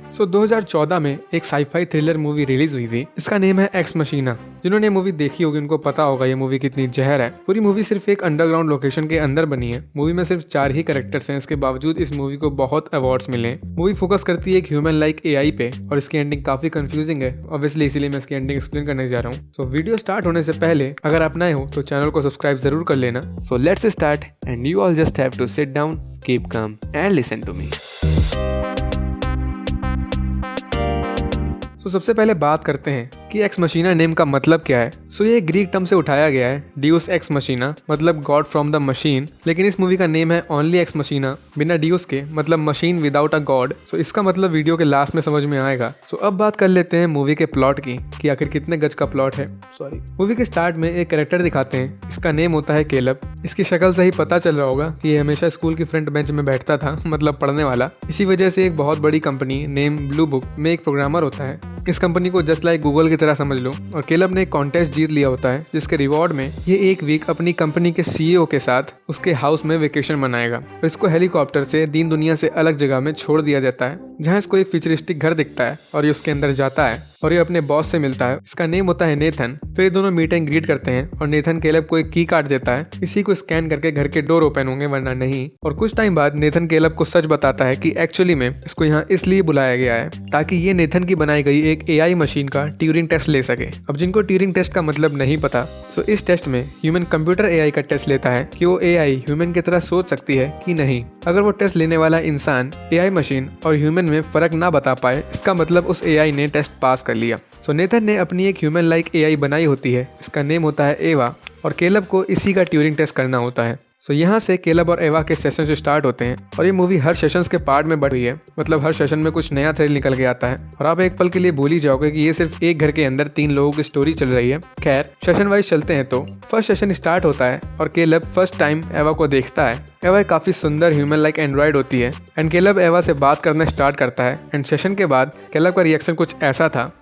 2014 में एक sci fi thriller movie release हुई थी। इसका नेम है एक्स मशीना। जिन्होंने मूवी देखी होगी उनको पता होगा ये मूवी कितनी जहर है। पूरी मूवी सिर्फ एक अंडरग्राउंड लोकेशन के अंदर बनी है। मूवी में सिर्फ 4 ही कैरेक्टर्स हैं, इसके बावजूद इस मूवी को बहुत अवार्ड्स मिले हैं। मूवी फोकस करती है एक ह्यूमन लाइक एआई पे और इसकी एंडिंग काफी कंफ्यूजिंग है। ऑब्वियसली इसीलिए मैं इसकी एंडिंग एक्सप्लेन करने जा रहा हूँ। सो वीडियो स्टार्ट होने से पहले अगर आप नए हो तो चैनल को सब्सक्राइब जरूर कर लेना। So let's start and you all just have to sit down, keep calm and listen to me. सबसे पहले बात करते हैं कि एक्स मशीना नेम का मतलब क्या है। ये ग्रीक टर्म से उठाया गया है, डियूस एक्स मशीना मतलब गॉड फ्रॉम द मशीन। लेकिन इस मूवी का नेम है ओनली एक्स मशीना, बिना डियूस के, मतलब मशीन विदाउट अ गॉड। इसका मतलब वीडियो के लास्ट में समझ में आएगा। अब बात कर लेते हैं मूवी के प्लॉट की कि आखिर कितने गज का प्लॉट है। मूवी के स्टार्ट में एक कैरेक्टर दिखाते हैं, इसका नेम होता है केलब। इसकी शक्ल से ही पता चल रहा होगा कि ये हमेशा स्कूल की फ्रंट बेंच में बैठता था, मतलब पढ़ने वाला। इसी वजह से एक बहुत बड़ी कंपनी नेम ब्लू बुक में एक प्रोग्रामर होता है। इस कंपनी को जस्ट लाइक गूगल की तरह समझ लो। और केलब ने एक कॉन्टेस्ट जीत लिया होता है, जिसके रिवॉर्ड में ये एक वीक अपनी कंपनी के सीईओ के साथ उसके हाउस में वेकेशन मनाएगा। और इसको हेलीकॉप्टर से दीन दुनिया से अलग जगह में छोड़ दिया जाता है, जहाँ इसको एक फ्यूचरिस्टिक घर दिखता है और ये उसके अंदर जाता है और ये अपने बॉस से मिलता है। इसका नेम होता है नेथन। फिर ये दोनों मीट एंड ग्रीट करते हैं और नेथन केलब को एक की कार्ड देता है। इसी को स्कैन करके घर के डोर ओपन होंगे, वरना नहीं। और कुछ टाइम बाद नेथन केलब को सच बताता है कि एक्चुअली में इसको यहाँ इसलिए बुलाया गया है ताकि ये नेथन की बनाई गई एक एआई मशीन का ट्यूरिंग टेस्ट ले सके। अब जिनको ट्यूरिंग टेस्ट का मतलब नहीं पता, इस टेस्ट में ह्यूमन कंप्यूटर एआई का टेस्ट लेता है कि वो एआई ह्यूमन की तरह सोच सकती है कि नहीं। अगर वो टेस्ट लेने वाला इंसान एआई मशीन और ह्यूमन में फर्क ना बता पाए, इसका मतलब उस एआई ने टेस्ट पास कर लिया। नेथन ने अपनी एक ह्यूमन लाइक एआई बनाई होती है, इसका नेम होता है एवा। और केलब को इसी का ट्यूरिंग टेस्ट करना होता है। यहाँ से केलब और एवा के सेशन स्टार्ट होते हैं और ये मूवी हर सेशंस के पार्ट में बढ़ रही है, मतलब हर सेशन में कुछ नया थ्रिल निकल के आता है और आप एक पल के लिए भूल ही जाओगे कि ये सिर्फ एक घर के अंदर 3 लोगों की स्टोरी चल रही है। खैर, सेशन वाइज चलते हैं तो फर्स्ट सेशन स्टार्ट होता है और केलब फर्स्ट टाइम एवा को देखता है। एवा काफी सुंदर ह्यूमन लाइक एंड्रॉइड होती है एंड केलब एवा से बात करना स्टार्ट करता है। एंड सेशन के बाद केलब का रिएक्शन कुछ ऐसा था,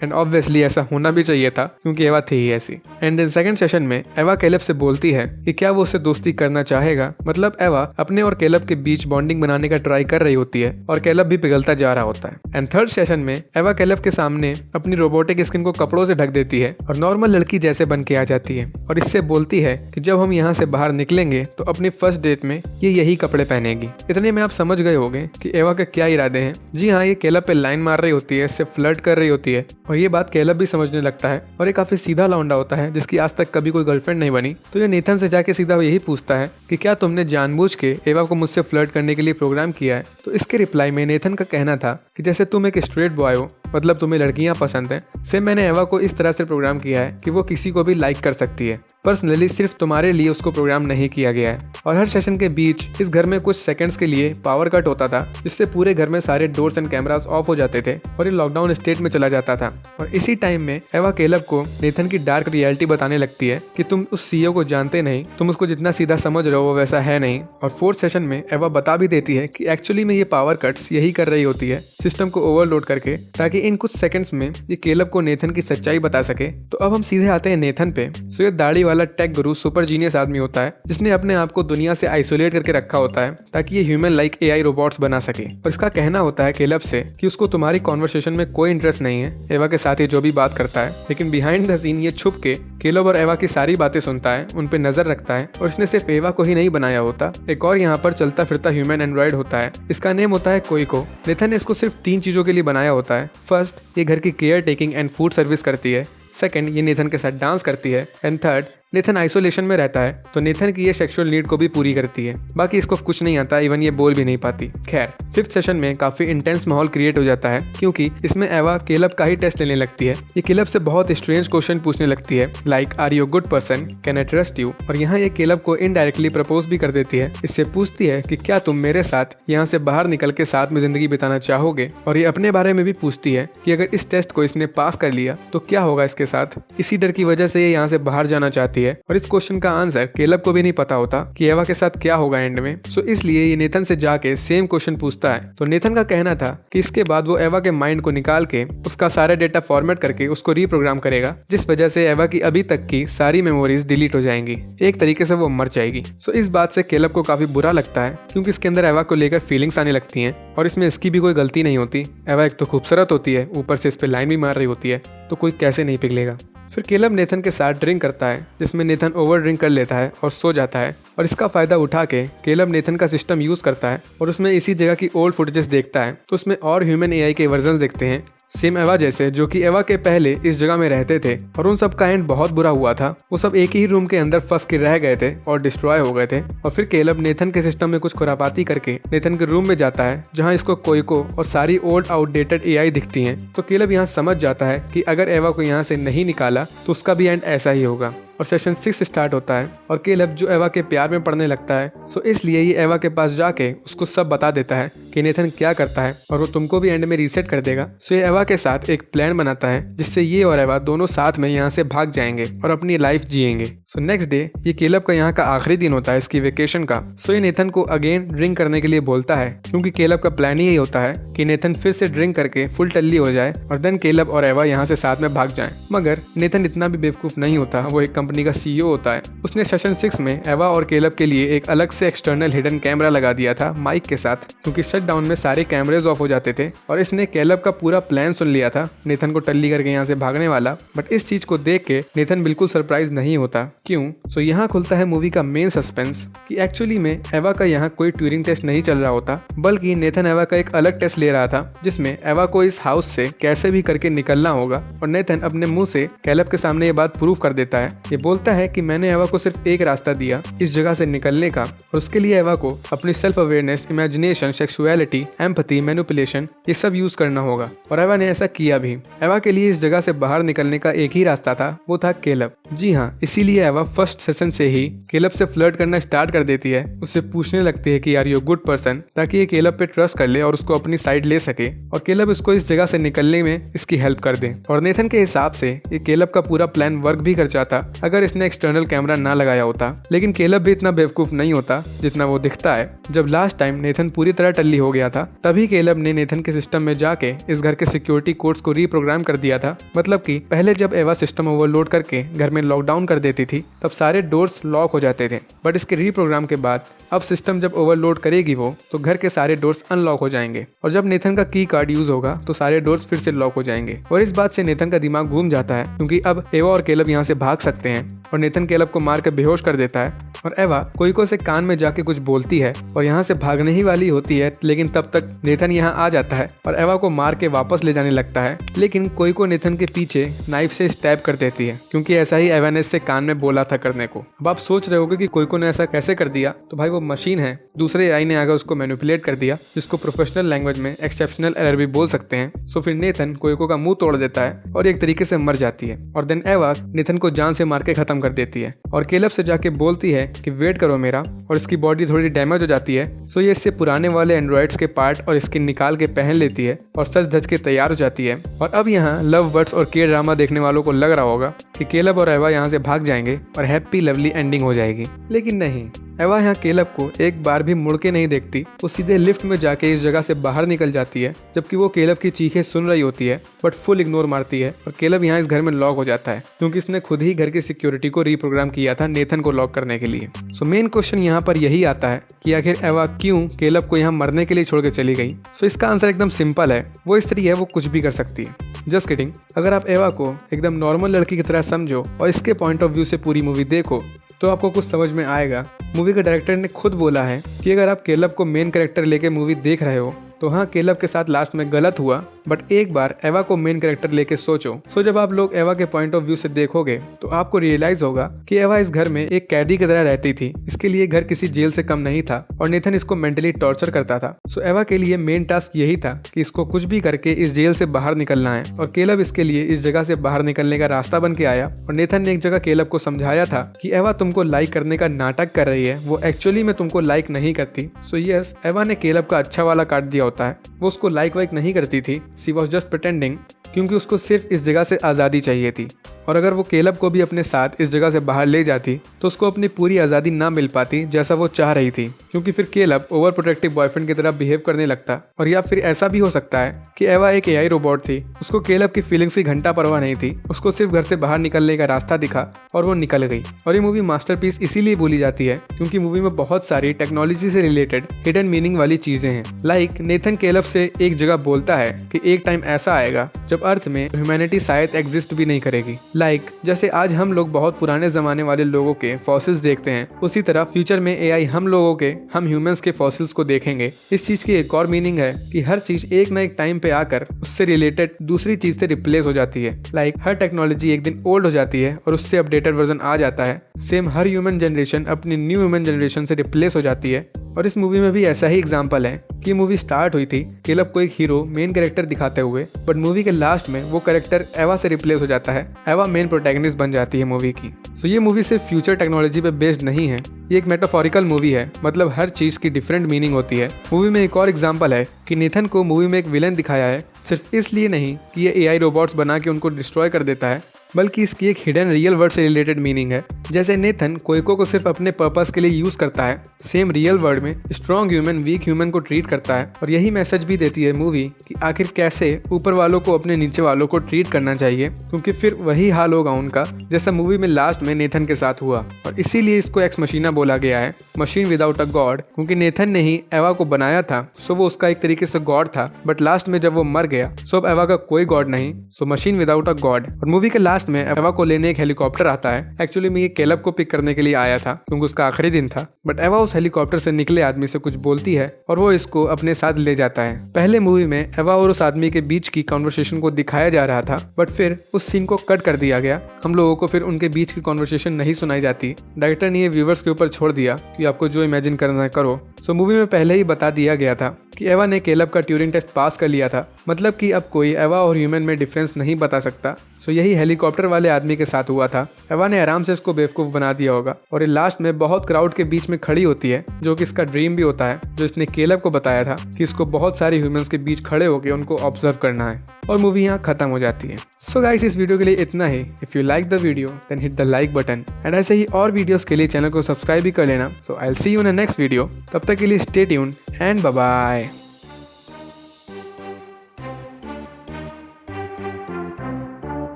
एंड ऑब्वियसली ऐसा होना भी चाहिए था क्योंकि एवा थी ही ऐसी। एंड देन सेकंड सेशन में एवा केलब से बोलती है कि क्या वो उससे दोस्ती करना चाहेगा। मतलब एवा अपने और केलब के बीच बॉन्डिंग बनाने का ट्राई कर रही होती है और केलब भी पिघलता जा रहा होता है। एंड थर्ड सेशन में एवा केलब के सामने अपनी रोबोटिक स्किन को कपड़ों से ढक देती है और नॉर्मल लड़की जैसे बन के आ जाती है और इससे बोलती है कि जब हम यहाँ से बाहर निकलेंगे तो अपनी फर्स्ट डेट में ये यही कपड़े पहनेगी। इतने में आप समझ गए होंगे कि एवा के क्या इरादे हैं। जी हाँ, ये केलब पे लाइन मार रही होती है, इससे फ्लर्ट कर रही होती है और ये बात केलब भी समझने लगता है। और ये काफी सीधा लौंडा होता है जिसकी आज तक कभी कोई गर्लफ्रेंड नहीं बनी। तो ये नेथन से जाके सीधा यही पूछता है कि क्या तुमने जानबूझ के एवा को मुझसे फ्लर्ट करने के लिए प्रोग्राम किया है। तो इसके रिप्लाई में नेथन का कहना था कि जैसे तुम एक स्ट्रेट बॉय हो, मतलब तुम्हें लड़कियां पसंद हैं, सेम मैंने एवा को इस तरह से प्रोग्राम किया है कि वो किसी को भी लाइक कर सकती है। पर्सनली सिर्फ तुम्हारे लिए उसको प्रोग्राम नहीं किया गया है। और हर सेशन के बीच इस घर में कुछ सेकंड्स के लिए पावर कट होता था, जिससे पूरे घर में सारे डोर्स एंड कैमरास ऑफ हो जाते थे और ये लॉकडाउन स्टेट में चला जाता था। और इसी टाइम में एवा केलब को नेथन की डार्क रियलिटी बताने लगती है कि तुम उस सीईओ को जानते नहीं, तुम उसको जितना सीधा समझ रहे हो वो वैसा है नहीं। और फोर्थ सेशन में एवा बता भी देती है कि एक्चुअली में ये पावर कट्स यही कर रही होती है, सिस्टम को ओवरलोड करके, ताकि इन कुछ सेकंड्स में ये केलब को नेथन की सच्चाई बता सके। तो अब हम सीधे आते हैं नेथन पे। ये दाढ़ी वाला टेक गुरु सुपर जीनियस आदमी होता है जिसने अपने आप को दुनिया से आइसोलेट करके रखा होता है ताकि ये ह्यूमन लाइक एआई रोबोट्स बना सके। और इसका कहना होता है केलब से कि उसको तुम्हारी कॉन्वर्सेशन में कोई इंटरेस्ट नहीं है, एवा के साथ ये जो भी बात करता है। लेकिन बिहाइंड द सीन ये छुप के केलब और एवा की सारी बातें सुनता है, उन पे नजर रखता है। और इसने सिर्फ एवा को ही नहीं बनाया होता, एक और यहाँ पर चलता फिरता ह्यूमन एंड्रॉइड होता है, इसका नेम होता है कोइको। नेथन ने इसको सिर्फ 3 चीजों के लिए बनाया होता है। फर्स्ट, ये घर की care taking and food service करती है। सेकंड, ये नेथन के साथ डांस करती है। एंड थर्ड, नेथन आइसोलेशन में रहता है तो नेथन की ये सेक्सुअल नीड को भी पूरी करती है। बाकी इसको कुछ नहीं आता, इवन ये बोल भी नहीं पाती। खैर, फिफ्थ सेशन में काफी इंटेंस माहौल क्रिएट हो जाता है क्योंकि इसमें एवा केलब का ही टेस्ट लेने लगती है। ये केलब से बहुत स्ट्रेंज क्वेश्चन पूछने लगती है, like are you good person, can I trust you. और यहाँ ये केलब को इनडायरेक्टली प्रपोज भी कर देती है। इससे पूछती है कि क्या तुम मेरे साथ यहाँ से बाहर निकल के साथ में जिंदगी बिताना चाहोगे। और ये अपने बारे में भी पूछती है कि अगर इस टेस्ट को इसने पास कर लिया तो क्या होगा इसके साथ। इसी डर की वजह से ये यहाँ से बाहर जाना चाहती होती है और इस क्वेश्चन का आंसर केलब को भी नहीं पता होता कि एवा के साथ क्या होगा एंड में। सो इसलिए ये नेथन से जाके सेम क्वेश्चन पूछता है। तो नेथन का कहना था कि इसके बाद वो एवा के माइंड को निकाल के उसका सारा डेटा फॉर्मेट करके उसको रीप्रोग्राम करेगा, जिस वजह से एवा की अभी तक की सारी मेमोरीज डिलीट हो जाएंगी, एक तरीके से वो मर जाएगी। सो इस बात से केलब को काफी बुरा लगता है क्योंकि इसके अंदर एवा को लेकर फीलिंग्स आने लगती हैं और इसमें इसकी भी कोई गलती नहीं होती। एवा एक तो खूबसूरत होती है, ऊपर से इस पे लाइन भी मार रही होती है, तो कोई कैसे नहीं पिघलेगा। फिर केलब नेथन के साथ ड्रिंक करता है, जिसमें नेथन ओवर ड्रिंक कर लेता है और सो जाता है। और इसका फायदा उठा के केलब नेथन का सिस्टम यूज करता है और उसमें इसी जगह की ओल्ड फुटेजेस देखता है। तो उसमें और ह्यूमन एआई के वर्जन दिखते हैं सेम एवा जैसे, जो कि एवा के पहले इस जगह में रहते थे और उन सब का एंड बहुत बुरा हुआ था। वो सब एक ही रूम के अंदर फंस के रह गए थे और डिस्ट्रॉय हो गए थे। और फिर केलब नेथन के सिस्टम में कुछ खुरापाती करके नेथन के रूम में जाता है, जहां इसको कोइको और सारी ओल्ड आउटडेटेड एआई दिखती हैं। तो केलब यहाँ समझ जाता है कि अगर एवा को यहाँ से नहीं निकाला तो उसका भी एंड ऐसा ही होगा। और सेशन 6 स्टार्ट होता है और केलब जो एवा के प्यार में पड़ने लगता है। सो इसलिए ये एवा के पास जाके उसको सब बता देता है कि नेथन क्या करता है और वो तुमको भी एंड में रीसेट कर देगा। सो ये एवा के साथ एक प्लान बनाता है जिससे ये और एवा दोनों साथ में यहाँ से भाग जाएंगे और अपनी लाइफ जिएंगे। सो नेक्स्ट डे ये केलब का यहाँ का आखिरी दिन होता है इसकी वेकेशन का। सो ये नेथन को अगेन ड्रिंक करने के लिए बोलता है क्योंकि केलब का प्लान ही यही होता है कि नेथन फिर से ड्रिंक करके फुल टल्ली हो जाए और देन केलब और एवा यहाँ से साथ में भाग जाएं। मगर नेथन इतना भी बेवकूफ नहीं होता, वो एक कंपनी का सीईओ होता है। उसने सेशन 6 में एवा और केलब के लिए एक अलग से एक्सटर्नल हिडन कैमरा लगा दिया था माइक के साथ, क्योंकि शटडाउन में सारे कैमरेज ऑफ हो जाते थे। और इसने केलब का पूरा प्लान सुन लिया था नेथन को टल्ली करके यहाँ से भागने वाला। बट इस चीज को देख के नेथन बिल्कुल सरप्राइज नहीं होता। क्यों? सो यहाँ खुलता है मूवी का मेन सस्पेंस कि एक्चुअली में एवा का यहाँ कोई ट्यूरिंग टेस्ट नहीं चल रहा होता, बल्कि नेथन एवा का एक अलग टेस्ट ले रहा था जिसमें एवा को इस हाउस से कैसे भी करके निकलना होगा। और नेथन अपने मुंह से केलब के सामने ये बात प्रूव कर देता है। ये बोलता है कि मैंने एवा को सिर्फ एक रास्ता दिया इस जगह से निकलने का, और उसके लिए एवा को अपनी self awareness, imagination, sexuality, empathy, manipulation ये सब यूज करना होगा। और एवा ने ऐसा किया भी। एवा के लिए इस जगह से बाहर निकलने का एक ही रास्ता था, वो था केलब। जी हाँ, इसीलिए एवा फर्स्ट सेशन से ही केलब से फ्लर्ट करना स्टार्ट कर देती है। उससे पूछने लगती है कि यार यू गुड पर्सन, ताकि ये केलब पे ट्रस्ट कर ले और उसको अपनी साइड ले सके और केलब इसको इस जगह से निकलने में इसकी हेल्प कर दे। और नेथन के हिसाब से ये केलब का पूरा प्लान वर्क भी कर जाता अगर इसने एक्सटर्नल कैमरा ना लगाया होता। लेकिन केलब भी इतना बेवकूफ नहीं होता जितना वो दिखता है। जब लास्ट टाइम नेथन पूरी तरह टल्ली हो गया था, तभी केलब ने नेथन के सिस्टम में जाके इस घर के सिक्योरिटी कोड्स को रीप्रोग्राम कर दिया था। मतलब कि पहले जब एवा सिस्टम ओवरलोड करके घर में लॉकडाउन कर देती थी, तब सारे डोर्स लॉक हो जाते थे। बट इसके रीप्रोग्राम के बाद अब सिस्टम जब ओवरलोड करेगी वो, तो घर के सारे डोर्स अनलॉक हो जाएंगे और जब नेथन का की कार्ड यूज होगा तो सारे डोर्स फिर से लॉक हो जाएंगे। और इस बात से नेथन का दिमाग घूम जाता है क्योंकि अब एवा और केलब यहाँ से भाग सकते हैं। और नेथन केलब को मार कर बेहोश कर देता है और एवा कोइको से कान में जाके कुछ बोलती है और यहाँ से भागने ही वाली होती है। लेकिन तब तक नेथन यहाँ आ जाता है और एवा को मार के वापस ले जाने लगता है। लेकिन कोइको नेथन के पीछे नाइफ से स्टैब कर देती है, क्योंकि ऐसा ही एवा ने इससे कान में बोला था करने को। अब आप सोच रहे होगे कि कोइको ने ऐसा कैसे कर दिया। तो भाई वो मशीन है, दूसरे एआई ने आकर उसको मैनिपुलेट कर दिया, जिसको प्रोफेशनल लैंग्वेज में एक्सेप्शनल एरर भी बोल सकते हैं। सो फिर नेथन कोइको का मुंह तोड़ देता है और एक तरीके से मर जाती है। और देन एवा नेथन को जान से मार के खत्म कर देती है और केलब से जाके बोलती है कि वेट करो मेरा। और इसकी बॉडी थोड़ी डैमेज हो जाती है। सो ये इससे पुराने वाले एंड्रॉइड्स के पार्ट और स्किन निकाल के पहन लेती है और सज धज के तैयार हो जाती है। और अब यहाँ लव बर्ड्स और के ड्रामा देखने वालों को लग रहा होगा कि केलब और एवा यहाँ से भाग जाएंगे और हैप्पी लवली एंडिंग हो जाएगी। लेकिन नहीं, एवा यहाँ केलब को एक बार भी मुड़ के नहीं देखती। वो सीधे लिफ्ट में जाके इस जगह से बाहर निकल जाती है, जबकि वो केलब की चीखें सुन रही होती है बट फुल इग्नोर मारती है। और केलब यहाँ इस घर में लॉक हो जाता है क्योंकि इसने खुद ही घर की सिक्योरिटी को रीप्रोग्राम किया था नेथन को लॉक करने के लिए। सो मेन क्वेश्चन यहाँ पर यही आता है कि आखिर एवा क्यों केलब को यहाँ मरने के लिए छोड़ के चली गई। सो इसका आंसर एकदम सिंपल है, वो स्त्री है, वो कुछ भी कर सकती है। Just kidding. अगर आप एवा को एकदम नॉर्मल लड़की की तरह समझो और इसके पॉइंट ऑफ व्यू से पूरी मूवी देखो तो आपको कुछ समझ में आएगा। मूवी के डायरेक्टर ने खुद बोला है कि अगर आप केलब को मेन कैरेक्टर लेके मूवी देख रहे हो तो हाँ, केलब के साथ लास्ट में गलत हुआ, बट एक बार एवा को मेन कैरेक्टर लेके सोचो। सो जब आप लोग एवा के पॉइंट ऑफ व्यू से देखोगे तो आपको रियलाइज होगा कि एवा इस घर में एक कैदी की तरह रहती थी। इसके लिए घर किसी जेल से कम नहीं था और नेथन इसको मेंटली टॉर्चर करता था। सो एवा के लिए मेन टास्क यही था कि इसको कुछ भी करके इस जेल से बाहर निकलना है। और केलब इसके लिए इस जगह से बाहर निकलने का रास्ता बन के आया। और नेथन ने एक जगह केलब को समझाया था कि एवा तुमको लाइक करने का नाटक कर रही है, वो एक्चुअली में तुमको लाइक नहीं करती। सो यस, एवा ने केलब का अच्छा वाला काट दिया होता है। वो उसको लाइक वाइक नहीं करती थी, शी वॉज जस्ट प्रिटेंडिंग, क्योंकि उसको सिर्फ इस जगह से आज़ादी चाहिए थी। और अगर वो केलब को भी अपने साथ इस जगह से बाहर ले जाती तो उसको अपनी पूरी आज़ादी ना मिल पाती जैसा वो चाह रही थी, क्योंकि फिर केलब ओवर प्रोटेक्टिव बॉयफ्रेंड की तरह बिहेव करने लगता। और या फिर ऐसा भी हो सकता है कि एवा एक एआई रोबोट थी, उसको केलब की फीलिंग्स की घंटा परवाह नहीं थी, उसको सिर्फ घर से बाहर निकलने का रास्ता दिखा और वो निकल गई। और ये मूवी मास्टरपीस इसीलिए बोली जाती है क्योंकि मूवी में बहुत सारी टेक्नोलॉजी से रिलेटेड हिडन मीनिंग वाली चीजें हैं। लाइक नेथन केलब से एक जगह बोलता है कि एक टाइम ऐसा आएगा जब अर्थ में ह्यूमैनिटी शायद एग्जिस्ट भी नहीं करेगी। लाइक जैसे आज हम लोग बहुत पुराने जमाने वाले लोगों के फॉसिल्स देखते हैं, उसी तरह फ्यूचर में एआई हम ह्यूमंस के फॉसिल्स को देखेंगे। इस चीज की एक और मीनिंग है कि हर चीज एक ना एक टाइम पे आकर उससे रिलेटेड दूसरी चीज से रिप्लेस हो जाती है। लाइक हर टेक्नोलॉजी एक दिन ओल्ड हो जाती है और उससे अपडेटेड वर्जन आ जाता है। सेम हर ह्यूमन जनरेशन अपनी न्यू ह्यूमन जनरेशन से रिप्लेस हो जाती है। और इस मूवी में भी ऐसा ही एग्जांपल है कि मूवी स्टार्ट हुई थी केलब को एक हीरो मेन कैरेक्टर दिखाते हुए, बट मूवी के लास्ट में वो कैरेक्टर एवा से रिप्लेस हो जाता है। एवा मेन प्रोटैगनिस्ट बन जाती है मूवी की। सो ये मूवी सिर्फ फ्यूचर टेक्नोलॉजी पे बेस्ड नहीं है, ये एक मेटाफोरिकल मूवी है, मतलब हर चीज की डिफरेंट मीनिंग होती है। मूवी में एक और एग्जांपल है कि नेथन को मूवी में एक विलन दिखाया है सिर्फ इसलिए नहीं कि ये एआई रोबोट्स बना के उनको डिस्ट्रॉय कर देता है, बल्कि इसकी एक हिडन रियल वर्ल्ड से रिलेटेड मीनिंग है। जैसे नेथन कोइको को सिर्फ अपने पर्पस के लिए यूज करता है, सेम रियल वर्ल्ड में स्ट्रॉन्ग ह्यूमन वीक ह्यूमन को ट्रीट करता है। और यही मैसेज भी देती है मूवी कि आखिर कैसे ऊपर वालों को अपने नीचे वालों को ट्रीट करना चाहिए, क्योंकि फिर वही हाल होगा उनका जैसा मूवी में लास्ट में नेथन के साथ हुआ। और इसीलिए इसको एक्स मशीना बोला गया है, मशीन विदाउट अ गॉड, क्योंकि नेथन ने ही एवा को बनाया था, सो वो उसका एक तरीके से गॉड था। बट लास्ट में जब वो मर गया सो अब एवा का कोई गॉड नहीं, so machine without a God. और मूवी के लास्ट में एवा को लेने एक हेलीकॉप्टर आता है। एक्चुअली मैं ये केलब को पिक करने के लिए आया था क्योंकि उसका आखिरी दिन था, बट एवा उस हेलीकॉप्टर से निकले आदमी से कुछ बोलती है और वो इसको अपने साथ ले जाता है। पहले मूवी में एवा और उस आदमी के बीच की कॉन्वर्सेशन को दिखाया जा रहा था, बट फिर उस सीन को कट कर दिया गया। हम लोगों को फिर उनके बीच की कॉन्वर्सेशन नहीं सुनाई जाती। डायरेक्टर ने ये व्यूवर्स के ऊपर छोड़ दिया कि आपको जो इमेजिन करना है करो। सो मूवी में पहले ही बता दिया गया था कि एवा ने केलब का ट्यूरिंग टेस्ट पास कर लिया था, मतलब कि अब कोई एवा और ह्यूमन में डिफरेंस नहीं बता सकता। सो यही हेलीकॉप्टर वाले आदमी के साथ हुआ था। एवा ने आराम से इसको बेवकूफ़ बना दिया होगा और ये लास्ट में बहुत क्राउड के बीच में खड़ी होती है, जो कि इसका ड्रीम भी होता है, जो इसने केलब को बताया था कि इसको बहुत सारे ह्यूमंस के बीच खड़े होकर उनको ऑब्जर्व करना है। और मूवी यहाँ खत्म हो जाती है। सो गाइस, इस वीडियो के लिए इतना ही। If you like the video then hit the like button, and ऐसे ही और वीडियोस के लिए चैनल को सब्सक्राइब भी कर लेना। So I will see you in the next video. तब तक के लिए stay tuned and bye bye.